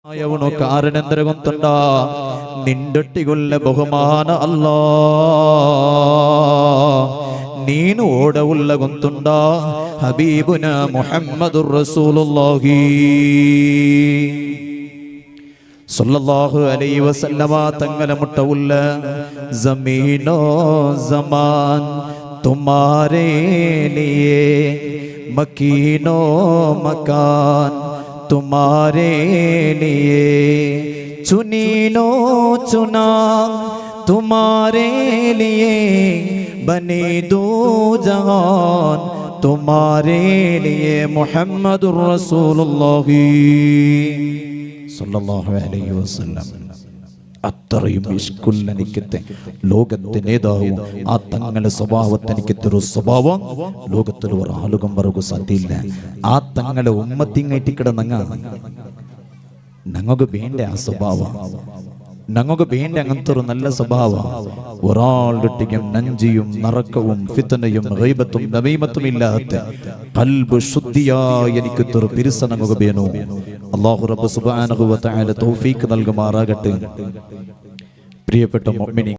ಅವನು ಕಾರಣೆಂದರೆ ಗೊತ್ತುಂಟ ನಿಂದೊಟ್ಟಿಗೊಳ್ಳ ಬಹುಮಾನ ಅಲ್ಲ ನೀನು ಓಡವುಳ್ಳ ಗೊತ್ತುಂಡ ಹಬೀಬುನ ಮುಹಮ್ಮದುರ್ ರಸೂಲುಲ್ಲಾಹಿ സല്ലല്ലാഹു അലൈഹി വസല്ലമ തങ്ങളെ മുട്ടവുള്ള ജമീനോ ജമാൻ തുമാരേ ലിയേ മക്കീനോ മകാൻ तुम्हारे लिए चुनीनो चुना तुम्हारे लिए बने दो जहान तुम्हारे लिए मुहम्मदुर रसूलुल्लाह सल्लल्लाहु अलैहि वसल्लम അത്രയും ഇഷ്കുള്ള എനിക്കത്തെ ലോകത്തെ നേതാവും ആ തങ്ങളുടെ സ്വഭാവത്തെ എനിക്കത്തൊരു സ്വഭാവം ലോകത്തിൽ ഒരാളുകം പറകു സാധ്യയില്ല ആ തങ്ങളെ ഉമ്മത്തിങ്ങായിട്ടിക്കിടന്നങ്ങ ഞങ്ങൾക്ക് വേണ്ട ആ സ്വഭാവം ഞങ്ങൾക്ക് വേണ്ട അങ്ങനത്തെ ഒരു നല്ല സ്വഭാവം ഒരാളുടെയും നഞ്ചിയും നറക്കവും ഫിത്തനയും ഗൈബത്തും നമീമത്തും ഇല്ലാത്ത ഖൽബ് ശുദ്ധിയായി എനിക്കത്തൊരു പിരിസ ഞങ്ങൾക്ക് വേണോ അല്ലാഹു റബ്ബ് സുബ്ഹാനഹു വ തആല തൗഫീഖ് നൽകുമാറാകട്ടെ. പ്രിയപ്പെട്ട മുഅ്മിനീൻ,